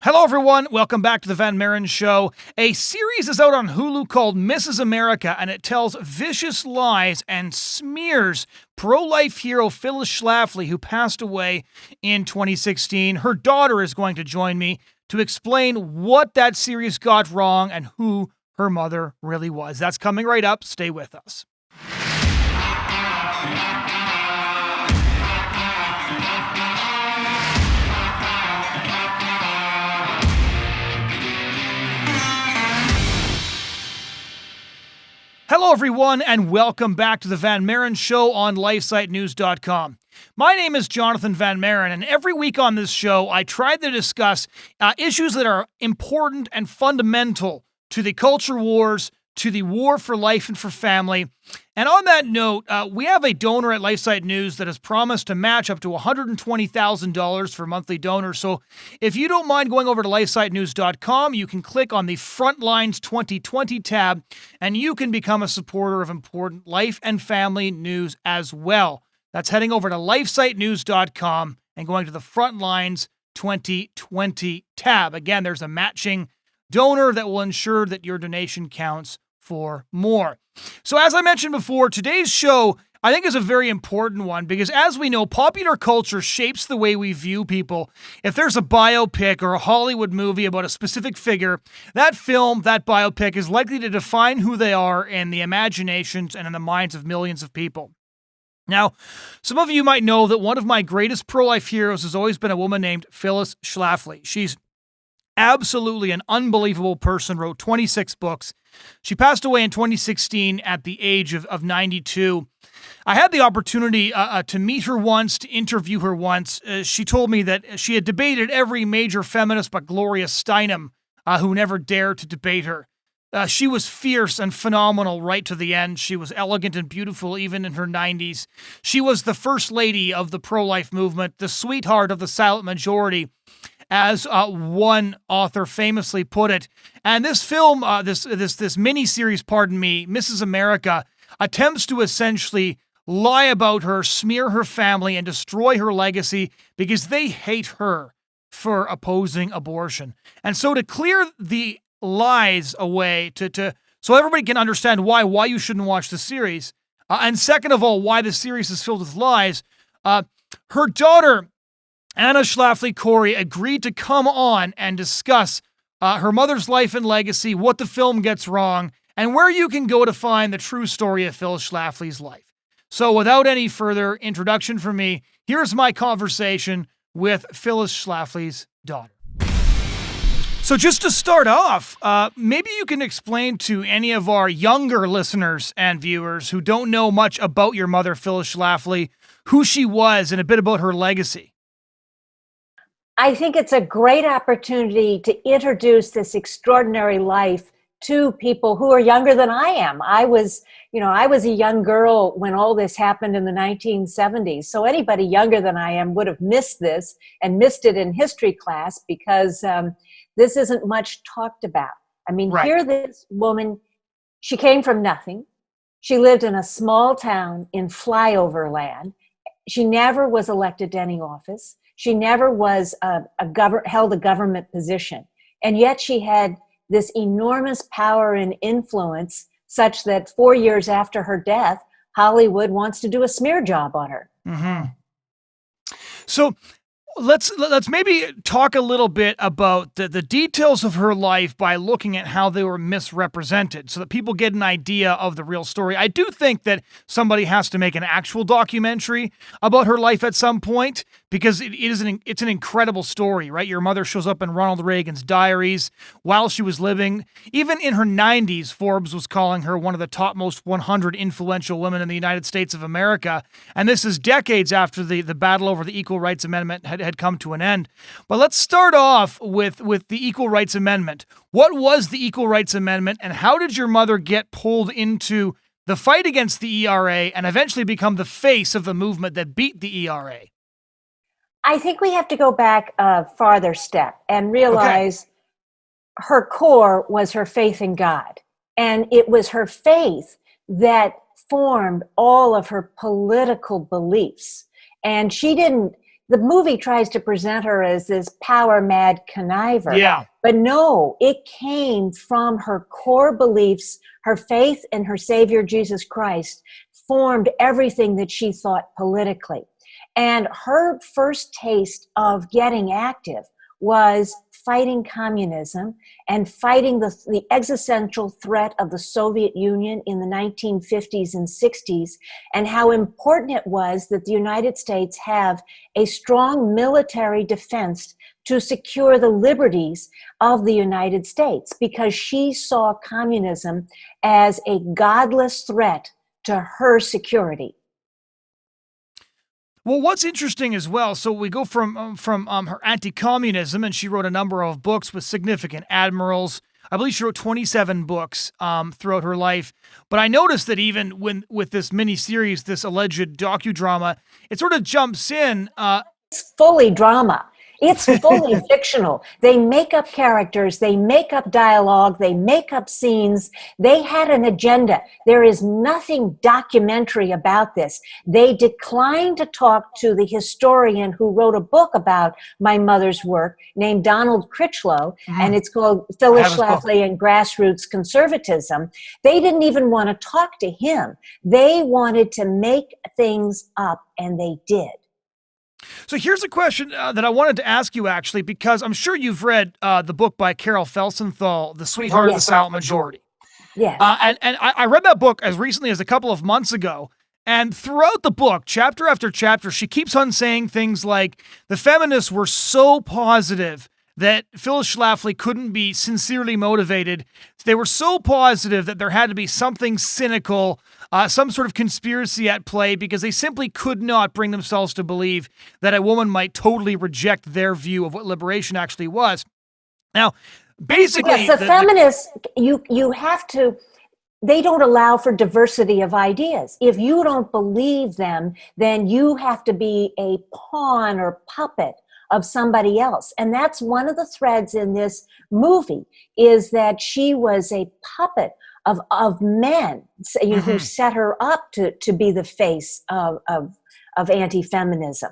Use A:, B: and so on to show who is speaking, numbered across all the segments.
A: Hello, everyone. Welcome back to the Maren Show. A series is out on Hulu called Mrs. America, and it tells vicious lies and smears pro-life hero Phyllis Schlafly, who passed away in 2016. Her daughter is going to join me to explain what that series got wrong and who her mother really was. That's coming right up. Stay with us. Hello, everyone, and welcome back to the Maren Show on LifeSiteNews.com. My name is Jonathon Van Maren, and every week on this show, I try to discuss issues that are important and fundamental to the culture wars, to the war for life and for family. And on that note, we have a donor at LifeSite News that has promised to match up to $120,000 for monthly donors. So if you don't mind going over to LifeSiteNews.com, you can click on the Frontlines 2020 tab, and you can become a supporter of important life and family news as well. That's heading over to LifeSiteNews.com and going to the Frontlines 2020 tab. Again, there's a matching donor that will ensure that your donation counts for more. So as I mentioned before, today's show, I think, is a very important one because, as we know, popular culture shapes the way we view people. If there's a biopic or a Hollywood movie about a specific figure, that film, that biopic is likely to define who they are in the imaginations and in the minds of millions of people. Now, some of you might know that one of my greatest pro-life heroes has always been a woman named Phyllis Schlafly. She's absolutely an unbelievable person, wrote 26 books. She passed away in 2016 at the age of 92. I had the opportunity to meet her once, to interview her once. She told me that she had debated every major feminist but Gloria Steinem, who never dared to debate her. She was fierce and phenomenal right to the end. She was elegant and beautiful even in her 90s. She was the first lady of the pro-life movement, the sweetheart of the silent majority, as one author famously put it. And this film, this mini-series, Mrs. America, attempts to essentially lie about her, smear her family, and destroy her legacy because they hate her for opposing abortion. And so to clear the lies away, so everybody can understand why you shouldn't watch the series, and second of all, why the series is filled with lies, her daughter, Anna Schlafly Cori, agreed to come on and discuss her mother's life and legacy, what the film gets wrong, and where you can go to find the true story of Phyllis Schlafly's life. So without any further introduction from me, here's my conversation with Phyllis Schlafly's daughter. So just to start off, maybe you can explain to any of our younger listeners and viewers who don't know much about your mother, Phyllis Schlafly, who she was and a bit about her legacy.
B: I think it's a great opportunity to introduce this extraordinary life to people who are younger than I am. I was a young girl when all this happened in the 1970s. So anybody younger than I am would have missed this and missed it in history class because this isn't much talked about. I mean,
A: Right.
B: Here this woman, she came from nothing. She lived in a small town in flyover land. She never was elected to any office. She never was held a government position. And yet she had this enormous power and influence such that 4 years after her death, Hollywood wants to do a smear job on her.
A: Mm-hmm. So let's maybe talk a little bit about the details of her life by looking at how they were misrepresented so that people get an idea of the real story. I do think that somebody has to make an actual documentary about her life at some point because it's an incredible story, right? Your mother shows up in Ronald Reagan's diaries while she was living. Even in her 90s, Forbes was calling her one of the top most 100 influential women in the United States of America. And this is decades after the battle over the Equal Rights Amendment had come to an end. But let's start off with the Equal Rights Amendment. What was the Equal Rights Amendment, and how did your mother get pulled into the fight against the ERA and eventually become the face of the movement that beat the ERA?
B: I think we have to go back a farther step and realize her core was her faith in God. And it was her faith that formed all of her political beliefs. And she didn't the movie tries to present her as this power mad conniver.
A: Yeah.
B: But no, it came from her core beliefs. Her faith in her Savior, Jesus Christ, formed everything that she thought politically. And her first taste of getting active was fighting communism and fighting the existential threat of the Soviet Union in the 1950s and 60s, and how important it was that the United States have a strong military defense to secure the liberties of the United States, because she saw communism as a godless threat to her security.
A: Well, what's interesting as well, so we go from her anti-communism, and she wrote a number of books with significant admirals. I believe she wrote 27 books throughout her life. But I noticed that even with this miniseries, this alleged docudrama, it sort of jumps in.
B: It's fully drama. It's fully fictional. They make up characters, they make up dialogue, they make up scenes. They had an agenda. There is nothing documentary about this. They declined to talk to the historian who wrote a book about my mother's work named Donald Critchlow, and it's called Phyllis Schlafly and Grassroots Conservatism. They didn't even want to talk to him. They wanted to make things up, and they did.
A: So here's a question that I wanted to ask you, actually, because I'm sure you've read the book by Carol Felsenthal, The Sweetheart of the Silent Majority.
B: Yes.
A: And I read that book as recently as a couple of months ago. And throughout the book, chapter after chapter, she keeps on saying things like the feminists were so positive that Phyllis Schlafly couldn't be sincerely motivated. They were so positive that there had to be something cynical, some sort of conspiracy at play, because they simply could not bring themselves to believe that a woman might totally reject their view of what liberation actually was. Now, basically...
B: Yes, the feminists, you have to... They don't allow for diversity of ideas. If you don't believe them, then you have to be a pawn or puppet of somebody else. And that's one of the threads in this movie, is that she was a puppet of men, you know, who set her up to be the face of anti-feminism.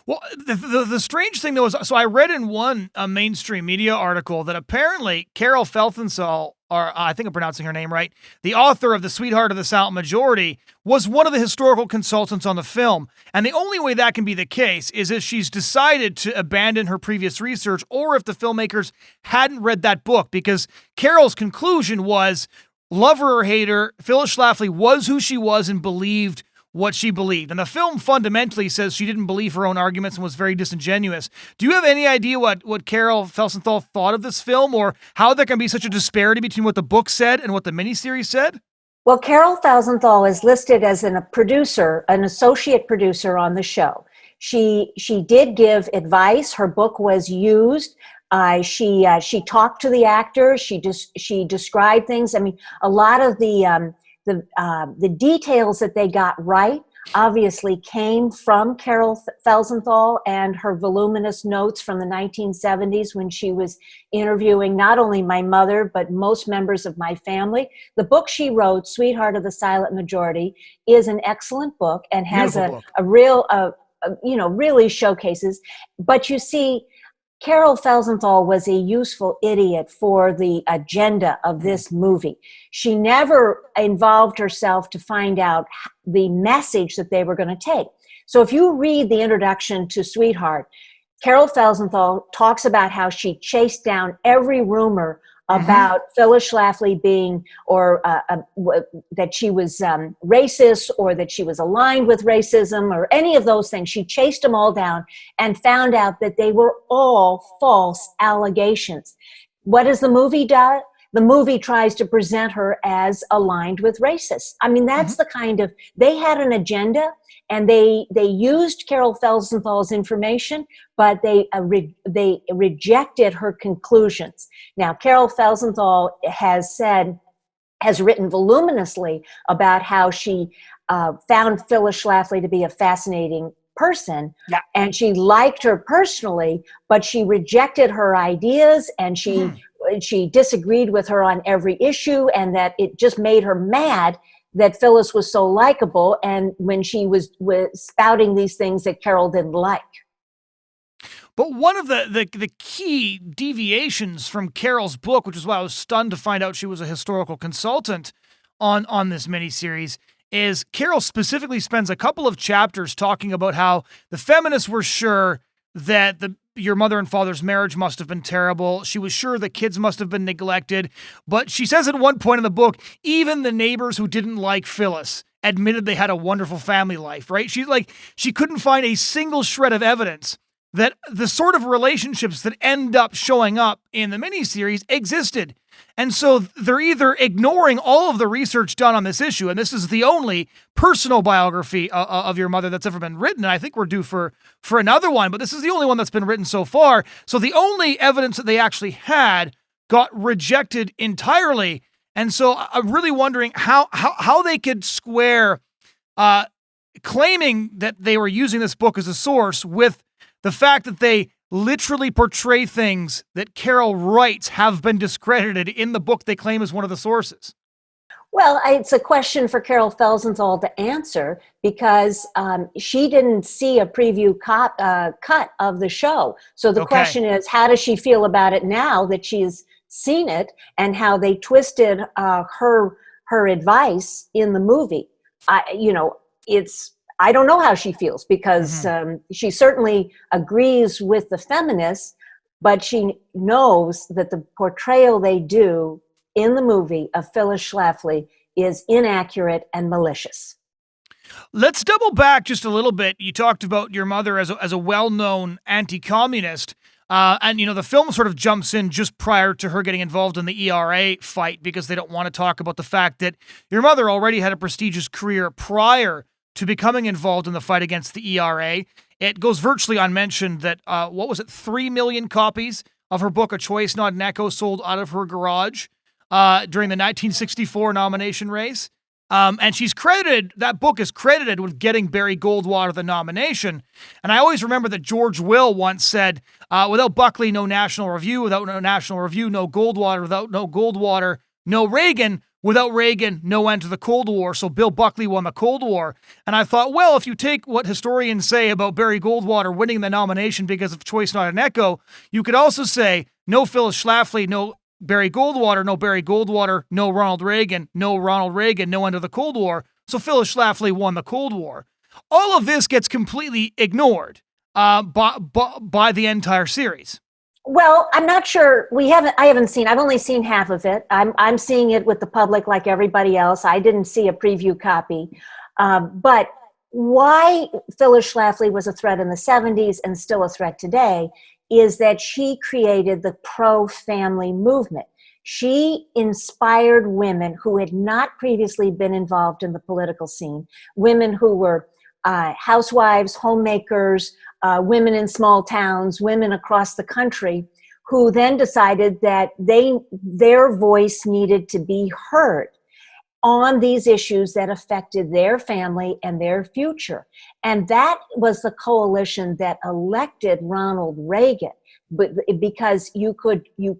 A: Well, the strange thing, though, is, so I read in one mainstream media article that apparently Carol Felsenthal, or I think I'm pronouncing her name right, the author of The Sweetheart of the Silent Majority, was one of the historical consultants on the film. And the only way that can be the case is if she's decided to abandon her previous research, or if the filmmakers hadn't read that book, because Carol's conclusion was, lover or hater, Phyllis Schlafly was who she was and believed what she believed. And the film fundamentally says she didn't believe her own arguments and was very disingenuous. Do you have any idea what Carol Felsenthal thought of this film, or how there can be such a disparity between what the book said and what the miniseries said?
B: Well, Carol Felsenthal is listed as a producer, an associate producer on the show. She did give advice. Her book was used. She talked to the actors. She described things. I mean, a lot of the details that they got right obviously came from Carol Felsenthal and her voluminous notes from the 1970s when she was interviewing not only my mother, but most members of my family. The book she wrote, Sweetheart of the Silent Majority, is an excellent book and has a real, really showcases. But you see, Carol Felsenthal was a useful idiot for the agenda of this movie. She never involved herself to find out the message that they were going to take. So if you read the introduction to Sweetheart, Carol Felsenthal talks about how she chased down every rumor about Phyllis Schlafly being, or that she was racist, or that she was aligned with racism, or any of those things. She chased them all down and found out that they were all false allegations. What does the movie do? The movie tries to present her as aligned with racists. I mean, that's the kind of, they had an agenda, and they used Carol Felsenthal's information, but they rejected her conclusions. Now, Carol Felsenthal has written voluminously about how she found Phyllis Schlafly to be a fascinating person, and she liked her personally, but she rejected her ideas, and she disagreed with her on every issue, and that it just made her mad that Phyllis was so likable, and when she was spouting these things that Carol didn't like.
A: But one of the key deviations from Carol's book, which is why I was stunned to find out she was a historical consultant on this miniseries, is Carol specifically spends a couple of chapters talking about how the feminists were sure that your mother and father's marriage must have been terrible. She was sure the kids must have been neglected. But she says at one point in the book, even the neighbors who didn't like Phyllis admitted they had a wonderful family life, right? She couldn't find a single shred of evidence that the sort of relationships that end up showing up in the miniseries existed. And so they're either ignoring all of the research done on this issue, and this is the only personal biography of your mother that's ever been written. And I think we're due for another one, but this is the only one that's been written so far. So the only evidence that they actually had got rejected entirely. And so I'm really wondering how they could square claiming that they were using this book as a source with the fact that they literally portray things that Carol writes have been discredited in the book they claim is one of the sources.
B: Well, it's a question for Carol Felsenthal to answer, because she didn't see a preview cut of the show. So the question is, how does she feel about it now that she's seen it, and how they twisted her advice in the movie? I don't know how she feels, because she certainly agrees with the feminists, but she knows that the portrayal they do in the movie of Phyllis Schlafly is inaccurate and malicious.
A: Let's double back just a little bit. You talked about your mother as a well-known anti-communist. And, the film sort of jumps in just prior to her getting involved in the ERA fight, because they don't want to talk about the fact that your mother already had a prestigious career prior to becoming involved in the fight against the ERA. It goes virtually unmentioned that, 3 million copies of her book, A Choice Not an Echo, sold out of her garage during the 1964 nomination race. And that book is credited with getting Barry Goldwater the nomination. And I always remember that George Will once said, without Buckley, no National Review; without no National Review, no Goldwater; without no Goldwater, no Reagan; without Reagan, no end to the Cold War. So Bill Buckley won the Cold War. And I thought, well, if you take what historians say about Barry Goldwater winning the nomination because of Choice Not an Echo, you could also say no Phyllis Schlafly, no Barry Goldwater, no Ronald Reagan, no Ronald Reagan, no end of the Cold War. So Phyllis Schlafly won the Cold War. All of this gets completely ignored by the entire series.
B: Well, I'm not sure. I've only seen half of it. I'm seeing it with the public like everybody else. I didn't see a preview copy. But why Phyllis Schlafly was a threat in the 70s and still a threat today is that she created the pro-family movement. She inspired women who had not previously been involved in the political scene, women who were housewives, homemakers, women in small towns, women across the country, who then decided that their voice needed to be heard on these issues that affected their family and their future. And that was the coalition that elected Ronald Reagan. But because you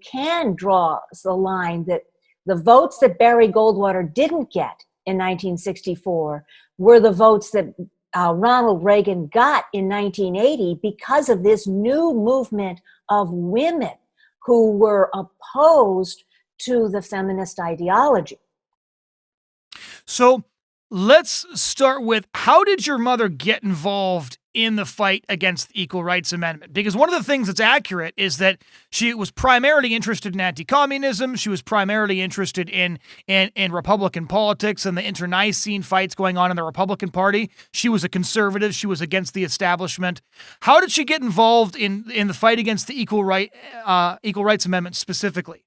B: can draw the line that the votes that Barry Goldwater didn't get in 1964 were the votes that Ronald Reagan got in 1980 because of this new movement of women who were opposed to the feminist ideology.
A: So let's start with, how did your mother get involved in the fight against the Equal Rights Amendment? Because one of the things that's accurate is that she was primarily interested in anti-communism. She was primarily interested in Republican politics and the internecine fights going on in the Republican Party. She was a conservative. She was against the establishment. How did she get involved in the fight against the Equal Rights Amendment specifically?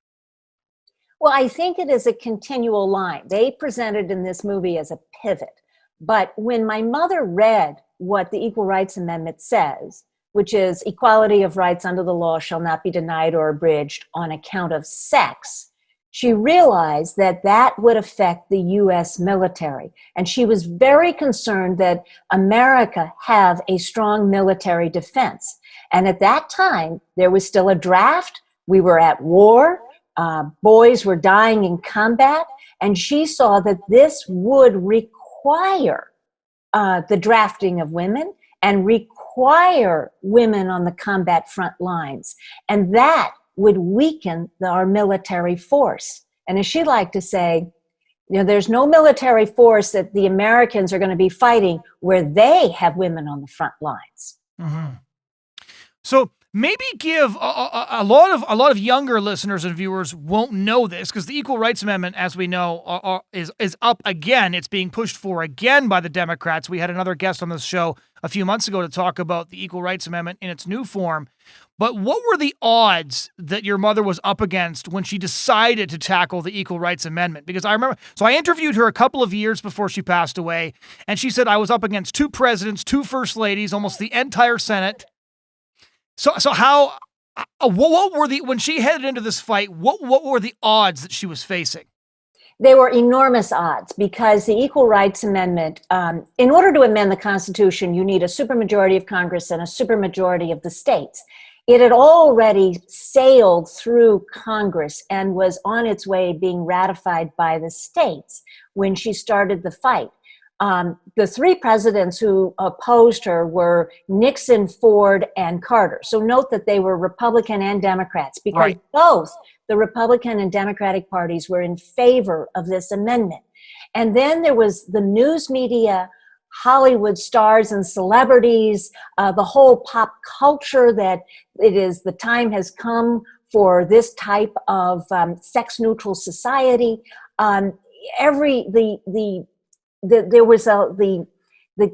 B: Well, I think it is a continual line. They presented in this movie as a pivot. But when my mother read what the Equal Rights Amendment says, which is equality of rights under the law shall not be denied or abridged on account of sex, she realized that that would affect the U.S. military. And she was very concerned that America have a strong military defense. And at that time, there was still a draft. We were at war. Boys were dying in combat. And she saw that this would require the drafting of women and require women on the combat front lines. And that would weaken our military force. And as she liked to say, there's no military force that the Americans are going to be fighting where they have women on the front lines.
A: Mm-hmm. So maybe give a lot of younger listeners and viewers won't know this, because the Equal Rights Amendment, as we know, is up again. It's being pushed for again by the Democrats. We had another guest on this show a few months ago to talk about the Equal Rights Amendment in its new form. But what were the odds that your mother was up against when she decided to tackle the Equal Rights Amendment? Because I remember, so I interviewed her a couple of years before she passed away, and she said I was up against 2 presidents, 2 first ladies, almost the entire Senate. So how, what were when she headed into this fight, what were the odds that she was facing?
B: They were enormous odds, because the Equal Rights Amendment, in order to amend the Constitution, you need a supermajority of Congress and a supermajority of the states. It had already sailed through Congress and was on its way being ratified by the states when she started the fight. The 3 presidents who opposed her were Nixon, Ford, and Carter. So note that they were Republican and Democrats, because both the Republican and Democratic parties were in favor of this amendment. And then there was the news media, Hollywood stars and celebrities, the whole pop culture that the time has come for this type of sex-neutral society. The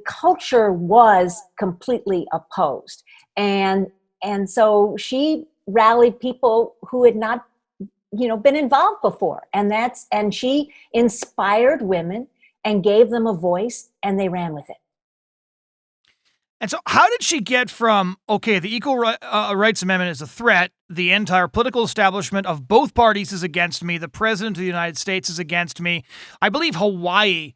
B: culture was completely opposed, and so she rallied people who had not been involved before, and she inspired women and gave them a voice, and they ran with it.
A: And so how did she get from, okay, the Equal Rights Amendment is a threat, the entire political establishment of both parties is against me, the president of the United States is against me. I believe Hawaii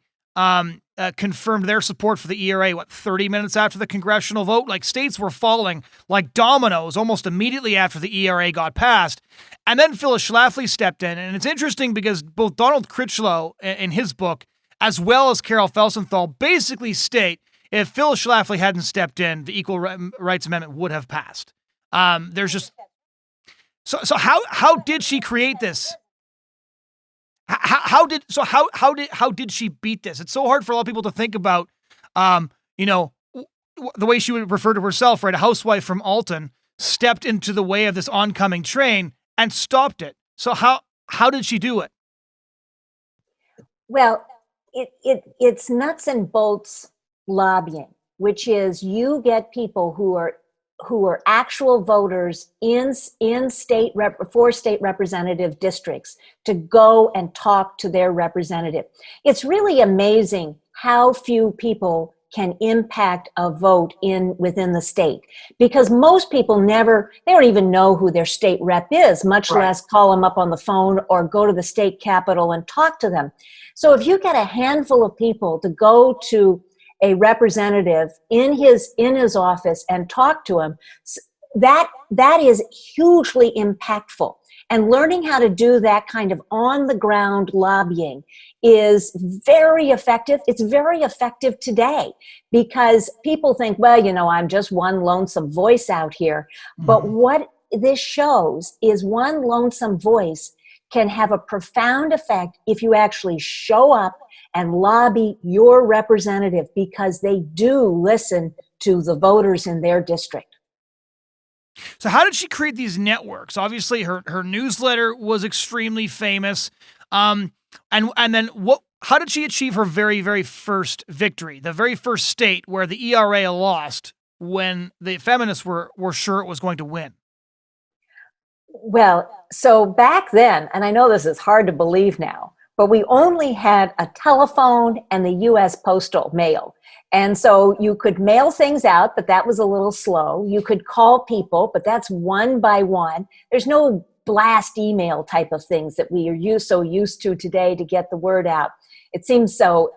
A: confirmed their support for the ERA, 30 minutes after the congressional vote? Like, states were falling like dominoes almost immediately after the ERA got passed. And then Phyllis Schlafly stepped in. And it's interesting because both Donald Critchlow in his book, as well as Carol Felsenthal, basically state if Phyllis Schlafly hadn't stepped in, the Equal Rights Amendment would have passed. There's just so how did she create this? How did she beat this? It's so hard for a lot of people to think about, the way she would refer to herself, right? A housewife from Alton stepped into the way of this oncoming train and stopped it. So how did she do it?
B: Well, it's nuts and bolts lobbying, which is you get people who are actual voters in state representative districts to go and talk to their representative. It's really amazing how few people can impact a vote within the state, because most people they don't even know who their state rep is, much less call them up on the phone or go to the state capitol and talk to them. So if you get a handful of people to go to a representative in his office and talk to him, that is hugely impactful. And learning how to do that kind of on-the-ground lobbying is very effective. It's very effective today, because people think, well, I'm just one lonesome voice out here. Mm-hmm. But what this shows is one lonesome voice can have a profound effect if you actually show up and lobby your representative, because they do listen to the voters in their district.
A: So how did she create these networks? Obviously, her newsletter was extremely famous. And then how did she achieve her very, very first victory, the very first state where the ERA lost when the feminists were sure it was going to win?
B: Well, so back then, and I know this is hard to believe now, but we only had a telephone and the U.S. postal mail. And so you could mail things out, but that was a little slow. You could call people, but that's one by one. There's no blast email type of things that we are so used to today to get the word out. It seems so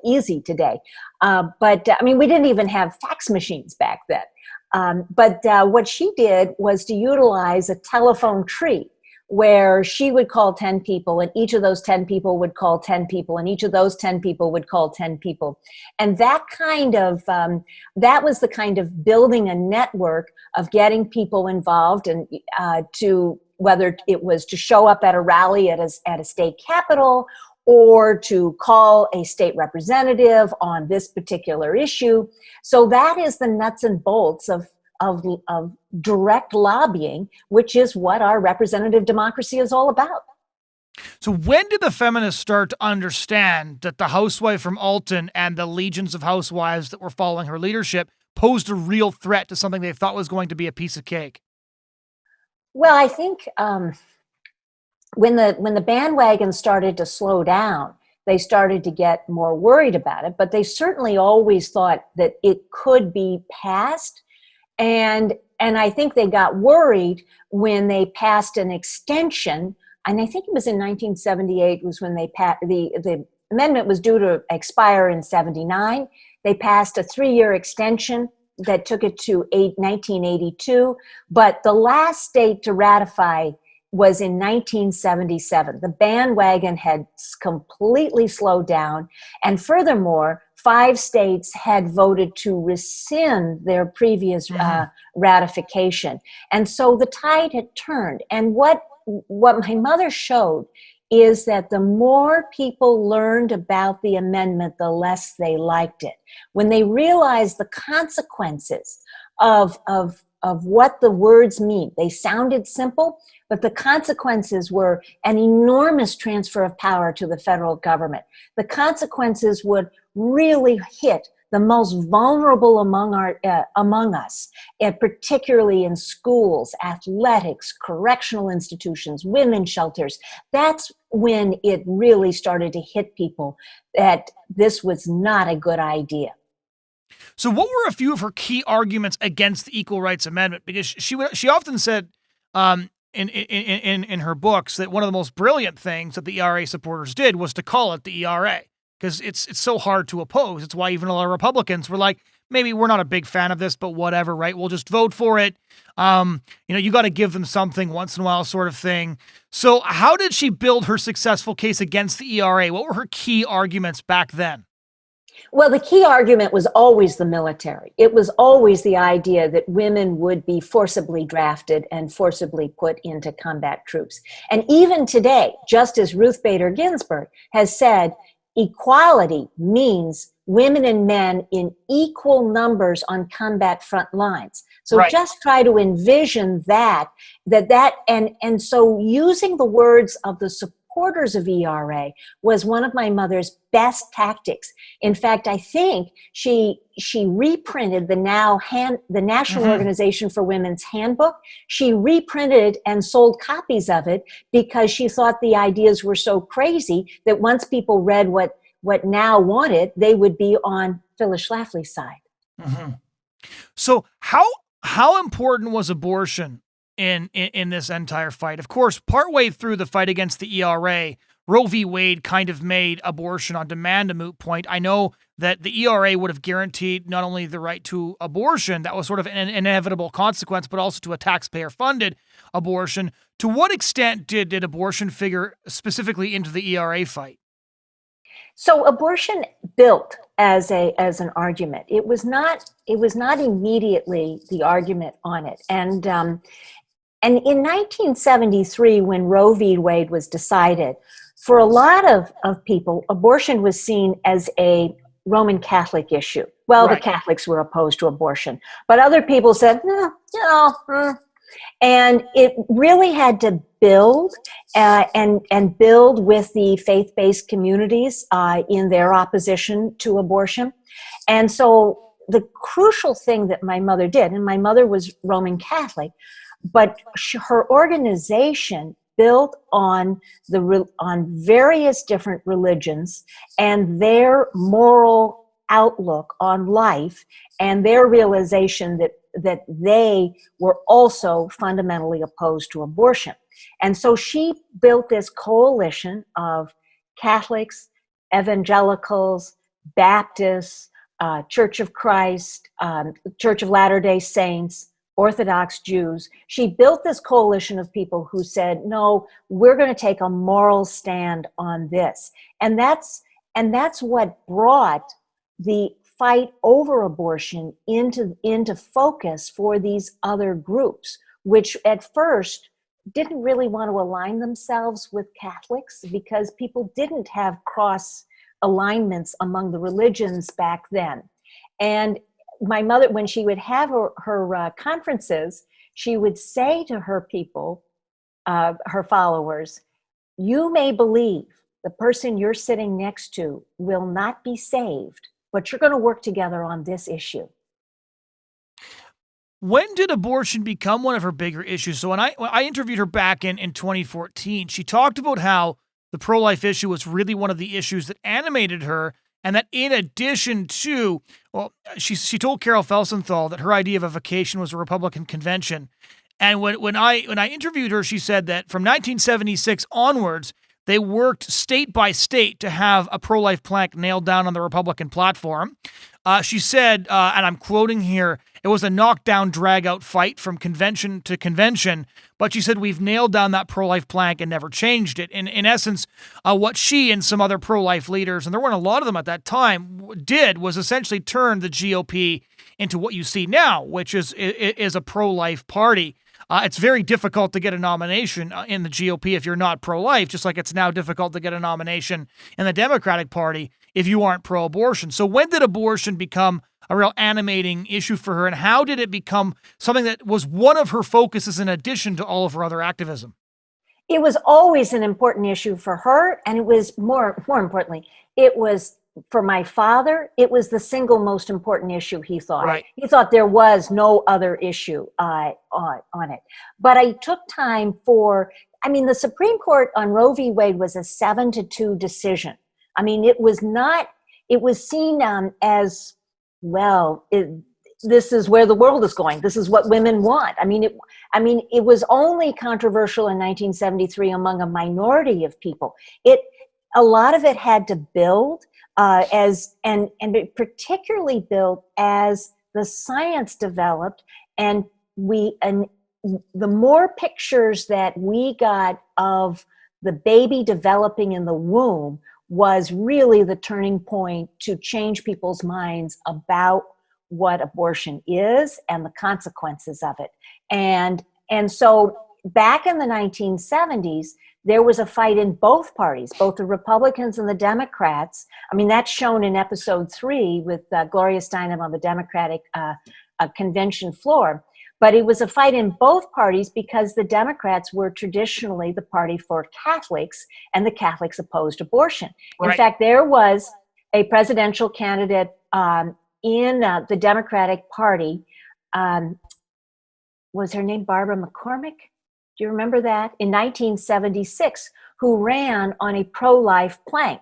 B: easy today. But we didn't even have fax machines back then. But what she did was to utilize a telephone tree. where she would call 10 people, and each of those 10 people would call 10 people, and each of those 10 people would call 10 people. And that kind of, that was the kind of building a network of getting people involved, and to, whether it was to show up at a rally at a state capitol, or to call a state representative on this particular issue. So that is the nuts and bolts of direct lobbying, which is what our representative democracy is all about.
A: So when did the feminists start to understand that the housewife from Alton and the legions of housewives that were following her leadership posed a real threat to something they thought was going to be a piece of cake?
B: Well, I think when the bandwagon started to slow down, they started to get more worried about it, but they certainly always thought that it could be passed. And I think they got worried when they passed an extension, and I think it was in 1978 was when they passed, the amendment was due to expire in 79. They passed a 3-year extension that took it to 1982, but the last state to ratify was in 1977. The bandwagon had completely slowed down, and furthermore, 5 states had voted to rescind their previous ratification. And so the tide had turned. And what my mother showed is that the more people learned about the amendment, the less they liked it. When they realized the consequences of what the words mean, they sounded simple, but the consequences were an enormous transfer of power to the federal government. The consequences would really hit the most vulnerable among us, and particularly in schools, athletics, correctional institutions, women's shelters. That's when it really started to hit people that this was not a good idea.
A: So what were a few of her key arguments against the Equal Rights Amendment? Because she often said in her books that one of the most brilliant things that the ERA supporters did was to call it the ERA, because it's so hard to oppose. It's why even a lot of Republicans were like, maybe we're not a big fan of this, but whatever, right? We'll just vote for it. You got to give them something once in a while, sort of thing. So how did she build her successful case against the ERA? What were her key arguments back then?
B: Well, the key argument was always the military. It was always the idea that women would be forcibly drafted and forcibly put into combat troops. And even today, just as Ruth Bader Ginsburg has said, equality means women and men in equal numbers on combat front lines. So
A: Right.
B: just try to envision and so using the words of the supporters of ERA was one of my mother's best tactics. In fact, I think she reprinted the National Organization for Women's Handbook. She reprinted and sold copies of it because she thought the ideas were so crazy that once people read what Now wanted, they would be on Phyllis Schlafly's side.
A: Mm-hmm. So how important was abortion in this entire fight? Of course, partway through the fight against the ERA, Roe v. Wade kind of made abortion on demand a moot point. I know that the ERA would have guaranteed not only the right to abortion, that was sort of an inevitable consequence, but also to a taxpayer-funded abortion. To what extent did abortion figure specifically into the ERA fight?
B: So abortion built as an argument. It was not immediately the argument on it. And in 1973, when Roe v. Wade was decided, for a lot of people, abortion was seen as a Roman Catholic issue. Well,
A: Right.
B: The Catholics were opposed to abortion, but other people said, and it really had to build and build with the faith-based communities in their opposition to abortion. And so the crucial thing that my mother did, and my mother was Roman Catholic, but her organization built on various different religions and their moral outlook on life and their realization that they were also fundamentally opposed to abortion. And so she built this coalition of Catholics, evangelicals, Baptists, Church of Christ, Church of Latter-day Saints, Orthodox Jews. She built this coalition of people who said, no, we're going to take a moral stand on this. And that's what brought the fight over abortion into focus for these other groups, which at first didn't really want to align themselves with Catholics because people didn't have cross alignments among the religions back then. And my mother, when she would have her conferences, she would say to her people, her followers, you may believe the person you're sitting next to will not be saved, but you're going to work together on this issue.
A: When did abortion become one of her bigger issues? So when I interviewed her back in 2014, she talked about how the pro-life issue was really one of the issues that animated her, and that in addition to, well, she told Carol Felsenthal that her idea of a vacation was a Republican convention. And when I interviewed her, she said that from 1976 onwards, they worked state by state to have a pro-life plank nailed down on the Republican platform. She said, and I'm quoting here, it was a knockdown, drag-out fight from convention to convention, but she said, we've nailed down that pro-life plank and never changed it. In essence, what she and some other pro-life leaders, and there weren't a lot of them at that time, did was essentially turn the GOP into what you see now, which is a pro-life party. It's very difficult to get a nomination in the GOP if you're not pro-life, just like it's now difficult to get a nomination in the Democratic Party if you aren't pro-abortion. So when did abortion become a real animating issue for her, and how did it become something that was one of her focuses in addition to all of her other activism?
B: It was always an important issue for her, and it was more importantly, it was for my father, it was the single most important issue, he thought.
A: Right.
B: He thought there was no other issue on it. But I took time the Supreme Court on Roe v. Wade was a 7-2 decision. I mean, it was seen as, well, this is where the world is going. This is what women want. It was only controversial in 1973 among a minority of people. A lot of it had to build, and it particularly built as the science developed, and the more pictures that we got of the baby developing in the womb was really the turning point to change people's minds about what abortion is and the consequences of it. And so back in the 1970s, there was a fight in both parties, both the Republicans and the Democrats. I mean, that's shown in episode 3 with Gloria Steinem on the Democratic convention floor. But it was a fight in both parties because the Democrats were traditionally the party for Catholics, and the Catholics opposed abortion.
A: Right.
B: In fact, there was a presidential candidate in the Democratic Party. Was her name Barbara McCormick? Do you remember that? In 1976, who ran on a pro-life plank.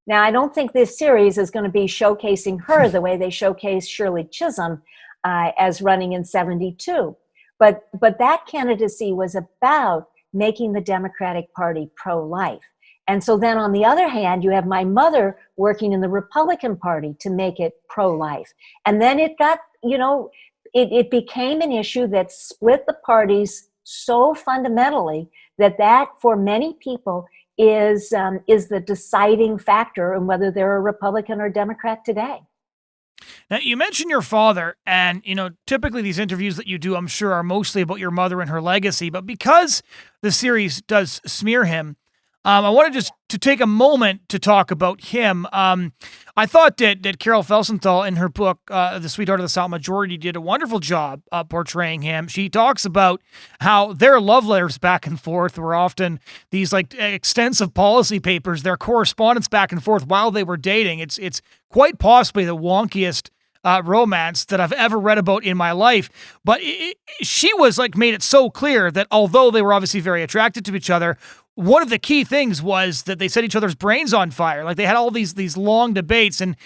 B: Now, I don't think this series is going to be showcasing her the way they showcased Shirley Chisholm as running in 72. But that candidacy was about making the Democratic Party pro-life. And so then on the other hand, you have my mother working in the Republican Party to make it pro-life. And then it got, it became an issue that split the parties so fundamentally that for many people is the deciding factor in whether they're a Republican or Democrat today.
A: Now, you mentioned your father, and, typically these interviews that you do, I'm sure, are mostly about your mother and her legacy, but because the series does smear him, I wanted just to take a moment to talk about him. I thought that Carol Felsenthal in her book, The Sweetheart of the Silent Majority, did a wonderful job portraying him. She talks about how their love letters back and forth were often these extensive policy papers, their correspondence back and forth while they were dating. It's quite possibly the wonkiest romance that I've ever read about in my life. But she was made it so clear that although they were obviously very attracted to each other, one of the key things was that they set each other's brains on fire. They had all these long debates, and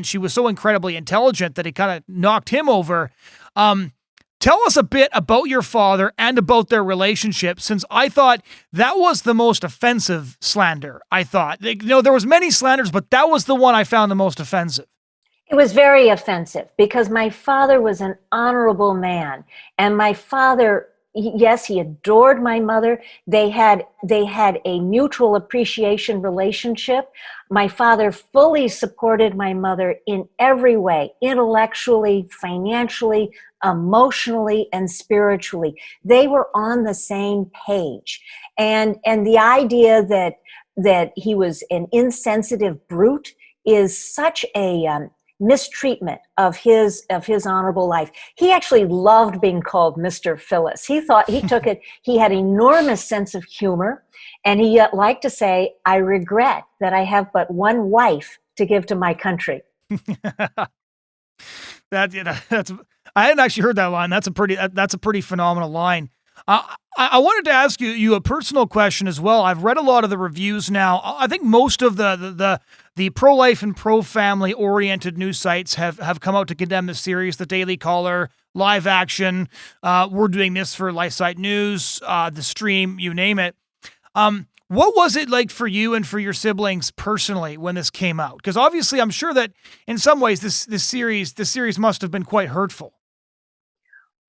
A: she was so incredibly intelligent that it kind of knocked him over. Tell us a bit about your father and about their relationship, since I thought that was the most offensive slander. I thought, there was many slanders, but that was the one I found the most offensive.
B: It was very offensive because my father was an honorable man, and my father, yes, he adored my mother. They had a mutual appreciation relationship. My father fully supported my mother in every way, intellectually, financially, emotionally, and spiritually. They were on the same page. And the idea that he was an insensitive brute is such a mistreatment of his honorable life. He actually loved being called Mr. Phyllis. He thought he took it. He had enormous sense of humor, and he liked to say, "I regret that I have but one wife to give to my country."
A: That's I hadn't actually heard that line. That's a pretty phenomenal line. I wanted to ask you a personal question as well. I've read a lot of the reviews now. I think most of the pro life and pro family oriented news sites have come out to condemn the series. The Daily Caller, Live Action, We're Doing This for LifeSite News, The Stream, you name it. What was it like for you and for your siblings personally when this came out? Because obviously, I'm sure that in some ways this series must have been quite hurtful.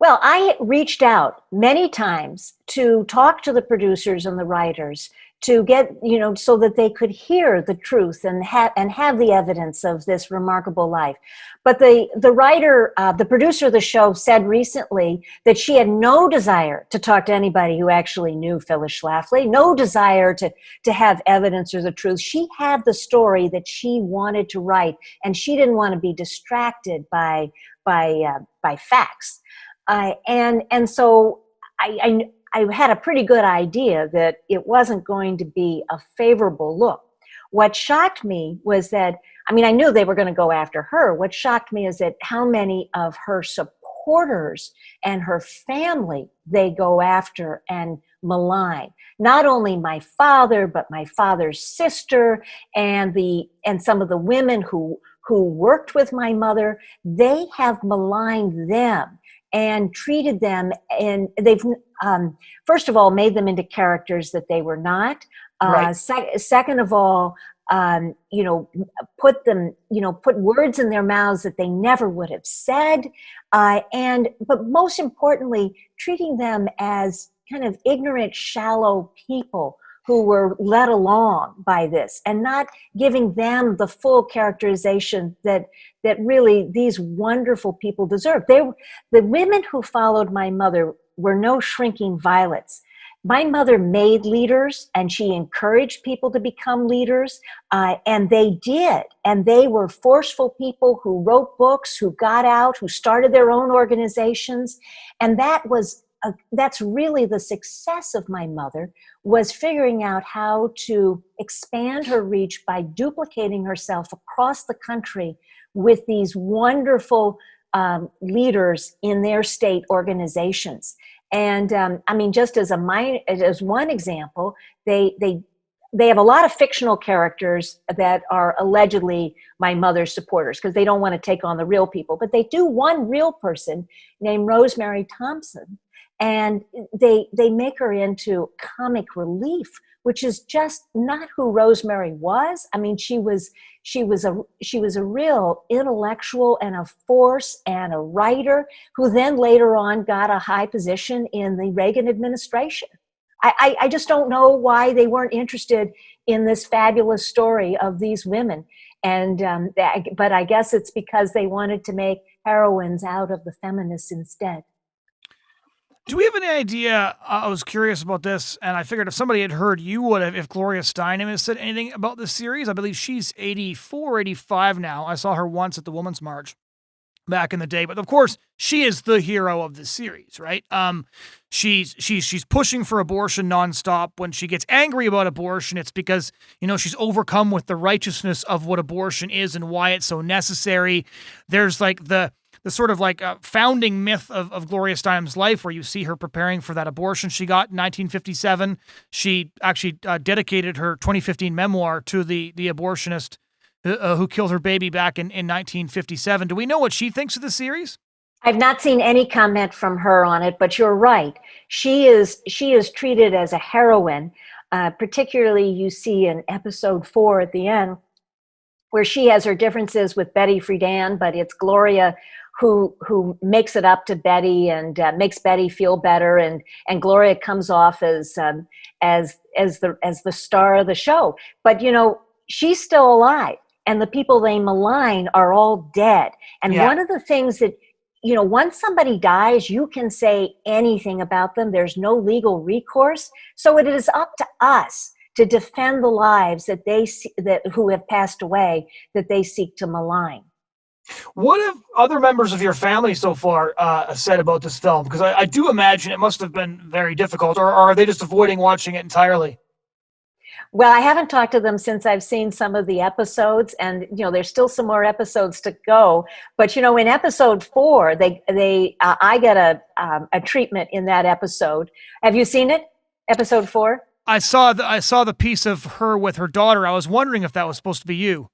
B: Well, I reached out many times to talk to the producers and the writers to get, so that they could hear the truth and have the evidence of this remarkable life. But the writer, the producer of the show said recently that she had no desire to talk to anybody who actually knew Phyllis Schlafly, no desire to have evidence or the truth. She had the story that she wanted to write, and she didn't want to be distracted by facts. And so I had a pretty good idea that it wasn't going to be a favorable look. What shocked me was that, I knew they were going to go after her. What shocked me is that how many of her supporters and her family they go after and malign. Not only my father, but my father's sister and some of the women who worked with my mother. They have maligned them and treated them, and they've first of all made them into characters that they were not.
A: Right.
B: Second of all, put words in their mouths that they never would have said, but most importantly, treating them as kind of ignorant, shallow people who were led along by this, and not giving them the full characterization that really these wonderful people deserve. The women who followed my mother were no shrinking violets. My mother made leaders, and she encouraged people to become leaders, and they did. And they were forceful people who wrote books, who got out, who started their own organizations, and that's really the success of my mother, was figuring out how to expand her reach by duplicating herself across the country with these wonderful leaders in their state organizations. And just as one example, they have a lot of fictional characters that are allegedly my mother's supporters because they don't want to take on the real people. But they do one real person named Rosemary Thompson, and they make her into comic relief, which is just not who Rosemary was. She was a real intellectual and a force and a writer who then later on got a high position in the Reagan administration. I just don't know why they weren't interested in this fabulous story of these women. But I guess it's because they wanted to make heroines out of the feminists instead.
A: Do we have any idea? I was curious about this, and I figured if somebody had heard, you would have, if Gloria Steinem has said anything about this series. I believe she's 84, 85 now. I saw her once at the Women's March back in the day, but of course, she is the hero of the series, right? She's pushing for abortion nonstop. When she gets angry about abortion, it's because, she's overcome with the righteousness of what abortion is and why it's so necessary. There's like the sort of like a founding myth of Gloria Steinem's life, where you see her preparing for that abortion she got in 1957. She actually dedicated her 2015 memoir to the abortionist who killed her baby back in 1957. Do we know what she thinks of the series?
B: I've not seen any comment from her on it, but you're right. She is treated as a heroine. Particularly, you see in episode 4 at the end, where she has her differences with Betty Friedan, but it's Gloria who makes it up to Betty and makes Betty feel better, and Gloria comes off as the star of the show. But she's still alive, and the people they malign are all dead. And one of the things that once somebody dies, you can say anything about them. There's no legal recourse, so it is up to us to defend the lives that who have passed away that they seek to malign.
A: What have other members of your family so far said about this film? Because I do imagine it must have been very difficult, or are they just avoiding watching it entirely?
B: Well, I haven't talked to them since I've seen some of the episodes, and there's still some more episodes to go. But in episode 4, I get a treatment in that episode. Have you seen it? Episode 4?
A: I saw the piece of her with her daughter. I was wondering if that was supposed to be you.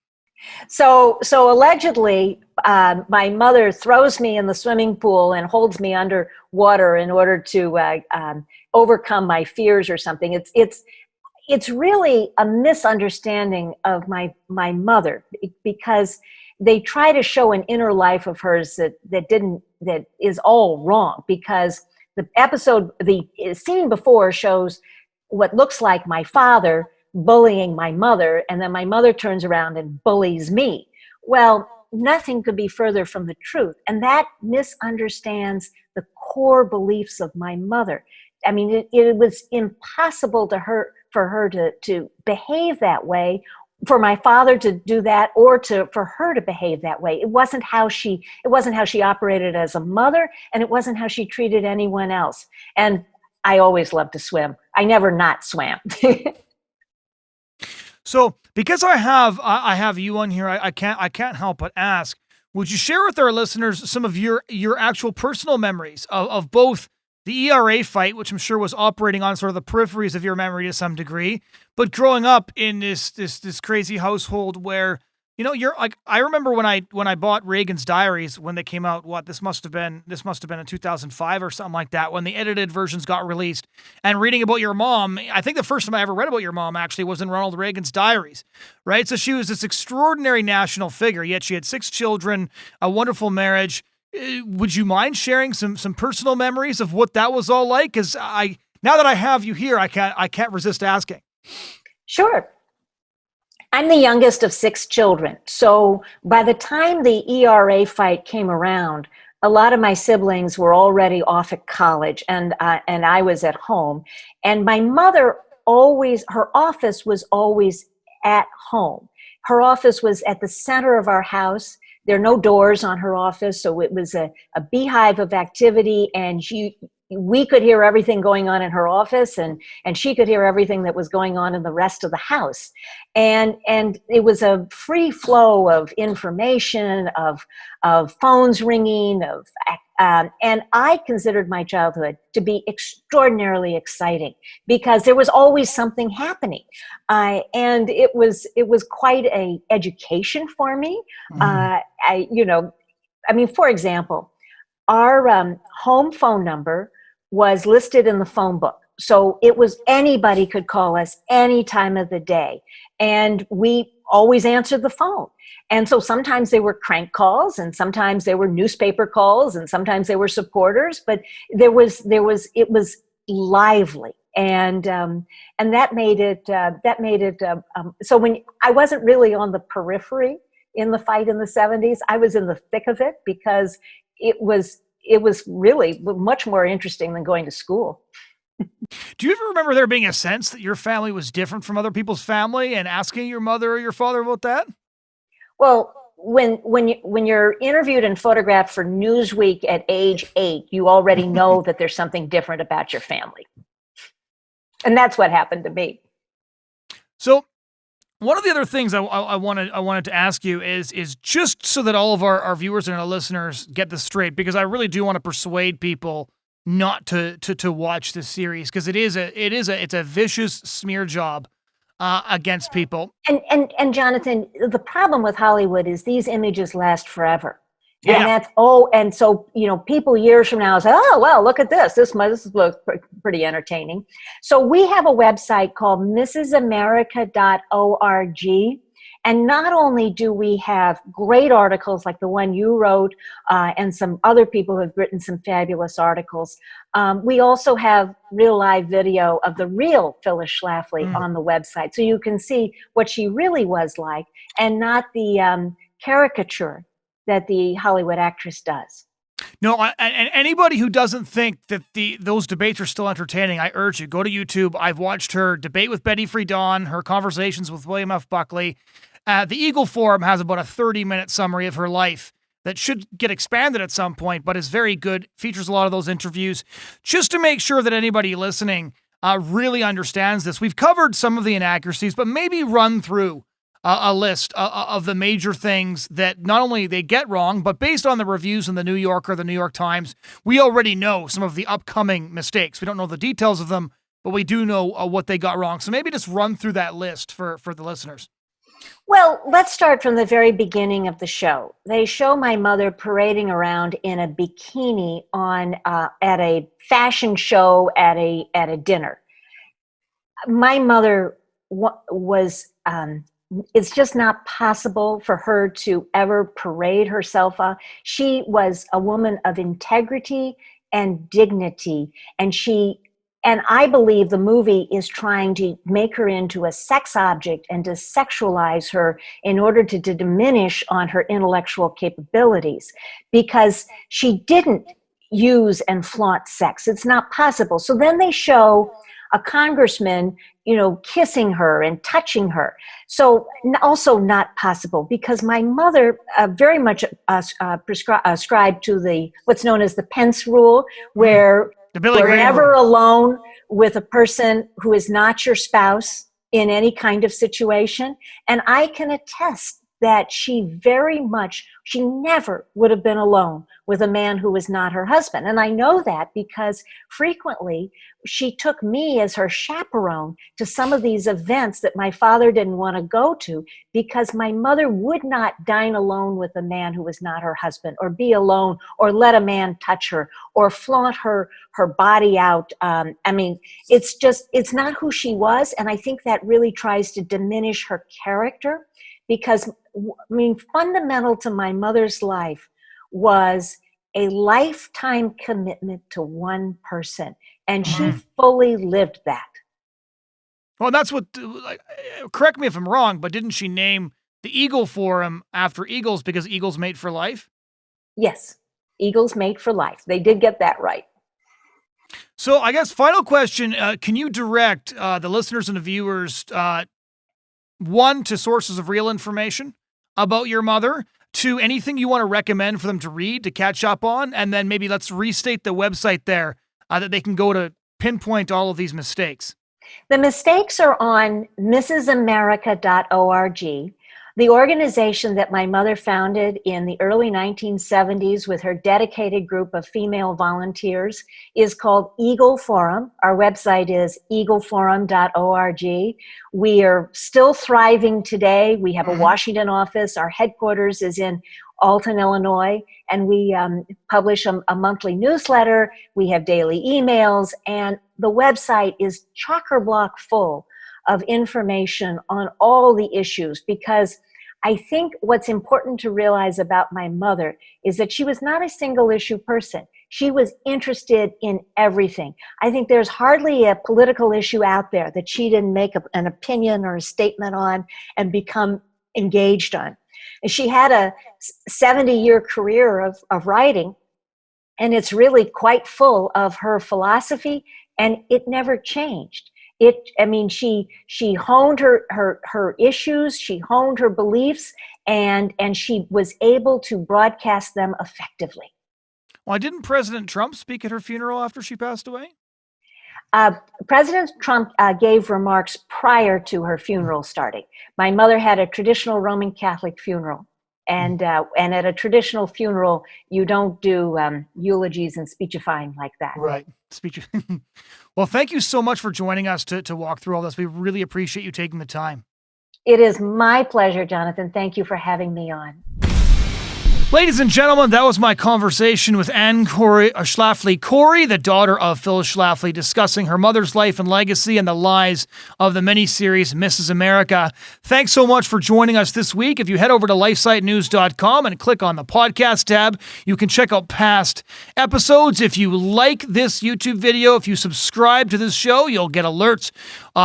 B: So allegedly, my mother throws me in the swimming pool and holds me under water in order to overcome my fears or something. It's really a misunderstanding of my mother, because they try to show an inner life of hers that is all wrong, because the scene before shows what looks like my father bullying my mother, and then my mother turns around and bullies me. Well, nothing could be further from the truth, and that misunderstands the core beliefs of my mother. I mean, it was impossible for her to behave that way, for my father to do that, or for her to behave that way. It wasn't how she operated as a mother, and it wasn't how she treated anyone else. And I always loved to swim. I never not swam.
A: So, because I have you on here, I can't help but ask: would you share with our listeners some of your actual personal memories of both the ERA fight, which I'm sure was operating on sort of the peripheries of your memory to some degree, but growing up in this crazy household where you're like, I remember when I bought Reagan's diaries when they came out. This must have been in 2005 or something like that, when the edited versions got released, and reading about your mom. I think the first time I ever read about your mom actually was in Ronald Reagan's diaries, right? So she was this extraordinary national figure, yet she had 6 children, a wonderful marriage. Would you mind sharing some personal memories of what that was all like? Because now that I have you here, I can't resist asking.
B: Sure. I'm the youngest of 6 children. So by the time the ERA fight came around, a lot of my siblings were already off at college, and I was at home. And my mother her office was always at home. Her office was at the center of our house. There are no doors on her office, so it was a beehive of activity, and we could hear everything going on in her office, and she could hear everything that was going on in the rest of the house. And it was a free flow of information, of phones ringing, and I considered my childhood to be extraordinarily exciting, because there was always something happening, and it was quite a education for me. For example, our home phone number was listed in the phone book. So it was, anybody could call us any time of the day. And we always answered the phone. And so sometimes they were crank calls, and sometimes they were newspaper calls, and sometimes they were supporters, but it was lively. And that made it, so when I wasn't really on the periphery in the fight in the 70s, I was in the thick of it, because it was really much more interesting than going to school.
A: Do you ever remember there being a sense that your family was different from other people's family, and asking your mother or your father about that?
B: Well, when you're interviewed and photographed for Newsweek at age 8, you already know that there's something different about your family. And that's what happened to me.
A: So one of the other things I wanted to ask you is just so that all of our viewers and our listeners get this straight, because I really do want to persuade people not to watch this series, because it's a vicious smear job against people.
B: And Jonathan, the problem with Hollywood is these images last forever.
A: Yeah.
B: And so people years from now say, oh, well, look at this. This looks pretty entertaining. So we have a website called mrsamerica.org, And not only do we have great articles like the one you wrote, and some other people who have written some fabulous articles, we also have real live video of the real Phyllis Schlafly on the website. So you can see what she really was like, and not the caricature that the Hollywood actress does.
A: No, and anybody who doesn't think that those debates are still entertaining, I urge you, go to YouTube. I've watched her debate with Betty Friedan, her conversations with William F. Buckley. The Eagle Forum has about a 30-minute summary of her life that should get expanded at some point, but is very good, features a lot of those interviews, just to make sure that anybody listening really understands this. We've covered some of the inaccuracies, but maybe run through a list of the major things that not only they get wrong, but based on the reviews in the New Yorker, the New York Times, we already know some of the upcoming mistakes. We don't know the details of them, but we do know what they got wrong. So maybe just run through that list for the listeners.
B: Well, let's start from the very beginning of the show. They show my mother parading around in a bikini at a fashion show at a dinner. My mother was. It's just not possible for her to ever parade herself up. She was a woman of integrity and dignity, and I believe the movie is trying to make her into a sex object and to sexualize her in order to diminish on her intellectual capabilities, because she didn't use and flaunt sex. It's not possible. So then they show a congressman, kissing her and touching her. So also not possible, because my mother very much ascribed to what's known as the Pence rule, where you're never alone with a person who is not your spouse in any kind of situation. And I can attest that she never would have been alone with a man who was not her husband. And I know that because frequently she took me as her chaperone to some of these events that my father didn't want to go to, because my mother would not dine alone with a man who was not her husband, or be alone, or let a man touch her, or flaunt her body out. It's not who she was. And I think that really tries to diminish her character, because fundamental to my mother's life was a lifetime commitment to one person, and she fully lived that.
A: Well, that's what, correct me if I'm wrong, but didn't she name the Eagle Forum after eagles because eagles mate for life?
B: Yes, eagles mate for life. They did get that right.
A: So I guess final question, can you direct the listeners and the viewers, one, to sources of real information about your mother, to anything you want to recommend for them to read, to catch up on, and then maybe let's restate the website there that they can go to pinpoint all of these mistakes.
B: The mistakes are on mrsamerica.org. The organization that my mother founded in the early 1970s with her dedicated group of female volunteers is called Eagle Forum. Our website is eagleforum.org. We are still thriving today. We have a Washington office. Our headquarters is in Alton, Illinois, and we publish a monthly newsletter. We have daily emails, and the website is chock-a-block full of information on all the issues, because I think what's important to realize about my mother is that she was not a single issue person. She was interested in everything. I think there's hardly a political issue out there that she didn't make an opinion or a statement on and become engaged on. And she had a 70-year career of writing, and it's really quite full of her philosophy, and it never changed. She honed her issues, she honed her beliefs, and she was able to broadcast them effectively.
A: Well, didn't President Trump speak at her funeral after she passed away?
B: President Trump gave remarks prior to her funeral starting. My mother had a traditional Roman Catholic funeral. And at a traditional funeral, you don't do eulogies and speechifying like that.
A: Right. Well, thank you so much for joining us to walk through all this. We really appreciate you taking the time.
B: It is my pleasure, Jonathan. Thank you for having me on.
A: Ladies and gentlemen, that was my conversation with Schlafly Cori, the daughter of Phyllis Schlafly, discussing her mother's life and legacy and the lies of the miniseries Mrs. America. Thanks so much for joining us this week. If you head over to lifesitenews.com and click on the podcast tab, you can check out past episodes. If you like this YouTube video, if you subscribe to this show, you'll get alerts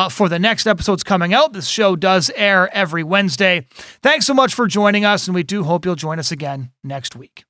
A: for the next episodes coming out. This show does air every Wednesday. Thanks so much for joining us, and we do hope you'll join us again next week.